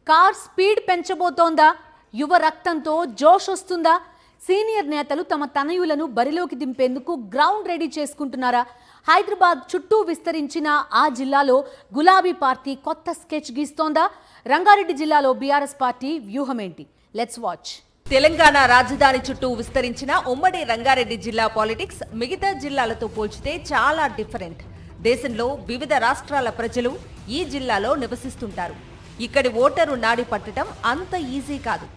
Car speed పెంచబోతోందా? యువ రక్తంతో జోష్ వస్తుందా? సీనియర్ నేతలు తమ తనయులను బరిలోకి దింపేందుకు గ్రౌండ్ రెడీ చేసుకుంటున్నారా? హైదరాబాద్ చుట్టూ విస్తరించిన ఆ జిల్లాలో గులాబీ పార్టీ కొత్త స్కెచ్ గీస్తోందా? రంగారెడ్డి జిల్లాలో బీఆర్ఎస్ పార్టీ వ్యూహం ఏంటి? Let's watch. తెలంగాణ రాజధాని చుట్టూ విస్తరించిన ఉమ్మడి రంగారెడ్డి జిల్లా పాలిటిక్స్ మిగతా జిల్లాలతో పోల్చితే చాలా డిఫరెంట్. దేశంలో వివిధ రాష్ట్రాల ప్రజలు ఈ జిల్లాలో నివసిస్తుంటారు. ఇక్కడి ఓటరు నాడి పట్టడం అంత ఈజీ కాదు.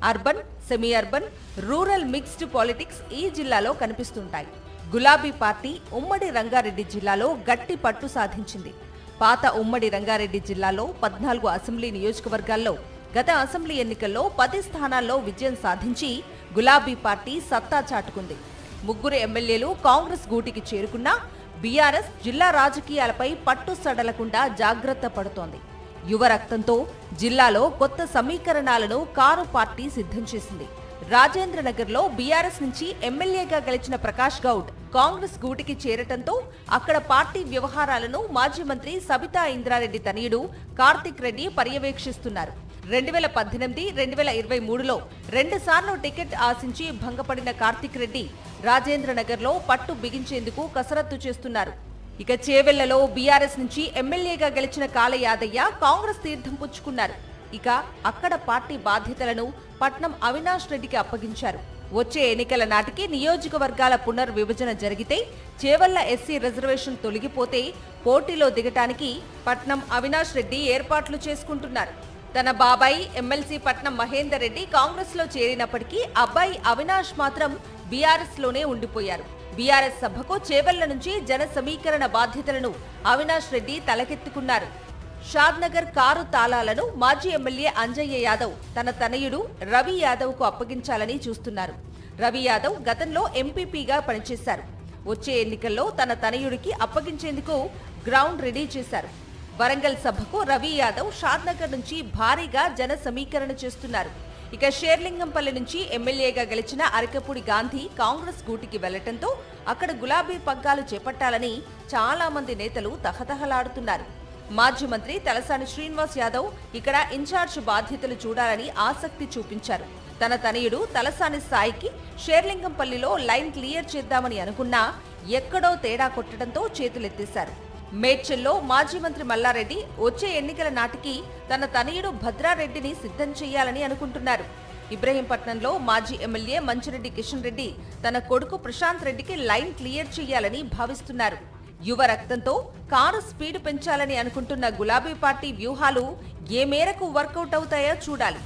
Urban, semi urban, rural mixed politics ఈ జిల్లాలో కనిపిస్తుంటాయి. గులాబీ పార్టీ ఉమ్మడి రంగారెడ్డి జిల్లాలో గట్టి పట్టు సాధించింది. పాత ఉమ్మడి రంగారెడ్డి జిల్లాలో 14 అసెంబ్లీ నియోజకవర్గాల్లో గత అసెంబ్లీ ఎన్నికల్లో 10 స్థానాల్లో విజయం సాధించి గులాబీ పార్టీ సత్తా చాటుకుంది. 3 ఎమ్మెల్యేలు కాంగ్రెస్ గూటికి చేరుకున్నా బీఆర్ఎస్ జిల్లా రాజకీయాలపై పట్టు సడలకుండా జాగ్రత్త పడుతోంది. యువ రక్తంతో జిల్లాలో కొత్త సమీకరణాలను కారు పార్టీ సిద్ధం చేసింది. రాజేంద్రనగర్లో బీఆర్ఎస్ నుంచి ఎమ్మెల్యేగా గెలిచిన ప్రకాష్ గౌడ్ కాంగ్రెస్ గూటికి చేరటంతో అక్కడ పార్టీ వ్యవహారాలను మాజీ మంత్రి సబితా ఇంద్రారెడ్డి తనయుడు కార్తిక్ రెడ్డి పర్యవేక్షిస్తున్నారు. 2018, 2023లో 2 సార్లు టికెట్ ఆశించి భంగపడిన కార్తిక్ రెడ్డి రాజేంద్రనగర్లో పట్టు బిగించేందుకు కసరత్తు చేస్తున్నారు. ఇక చేవెళ్లలో బీఆర్ఎస్ నుంచి ఎమ్మెల్యేగా గెలిచిన కాళ యాదయ్య కాంగ్రెస్ తీర్థం పుచ్చుకున్నారు. ఇక అక్కడ పార్టీ బాధ్యతలను పట్నం అవినాష్ రెడ్డికి అప్పగించారు. వచ్చే ఎన్నికల నాటికి నియోజకవర్గాల పునర్విభజన జరిగితే చేవెళ్ల ఎస్సీ రిజర్వేషన్ తొలగిపోతే పోటీలో దిగటానికి పట్నం అవినాష్ రెడ్డి ఏర్పాట్లు చేసుకుంటున్నారు. తన బాబాయి ఎమ్మెల్సీ పట్నం మహేందర్ రెడ్డి కాంగ్రెస్ లో చేరినప్పటికీ అబ్బాయి అవినాష్ మాత్రం బీఆర్ఎస్ లోనే ఉండిపోయారు. బీఆర్ఎస్ సభకు చేవెళ్ల నుంచి జన సమీకరణ బాధ్యతలను అవినాష్ రెడ్డి తలకెత్తుకున్నారు. షాద్నగర్ కారు తాళాలను మాజీ ఎమ్మెల్యే అంజయ్య యాదవ్ తన తనయుడు రవి యాదవ్ కు అప్పగించాలని చూస్తున్నారు. రవి యాదవ్ గతంలో ఎంపీపీగా పనిచేశారు. వచ్చే ఎన్నికల్లో తన తనయుడికి అప్పగించేందుకు గ్రౌండ్ రెడీ చేశారు. వరంగల్ సభకు రవి యాదవ్ షాద్నగర్ నుంచి భారీగా జన సమీకరణ చేస్తున్నారు. ఇక షేర్లింగంపల్లి నుంచి ఎమ్మెల్యేగా గెలిచిన అరకపూడి గాంధీ కాంగ్రెస్ గూటికి వెళ్లటంతో అక్కడ గులాబీ పగ్గాలు చేపట్టాలని చాలా మంది నేతలు తహతహలాడుతున్నారు. మాజీ మంత్రి తలసాని శ్రీనివాస్ యాదవ్ ఇక్కడ ఇన్ఛార్జ్ బాధ్యతలు చూడాలని ఆసక్తి చూపించారు. తన తనయుడు తలసాని సాయికి షేర్లింగంపల్లిలో లైన్ క్లియర్ చేద్దామని అనుకున్నా ఎక్కడో తేడా కొట్టడంతో చేతులెత్తేశారు. మేడ్చల్లో మాజీ మంత్రి మల్లారెడ్డి వచ్చే ఎన్నికల నాటికి తన తనయుడు భద్రారెడ్డిని సిద్ధం చేయాలని అనుకుంటున్నారు. ఇబ్రహీంపట్నంలో మాజీ ఎమ్మెల్యే మంచిరెడ్డి కిషన్ రెడ్డి తన కొడుకు ప్రశాంత్ రెడ్డికి లైన్ క్లియర్ చేయాలని భావిస్తున్నారు. యువ రక్తంతో కారు స్పీడ్ పెంచాలని అనుకుంటున్న గులాబీ పార్టీ వ్యూహాలు ఏ మేరకు వర్కౌట్ అవుతాయో చూడాలి.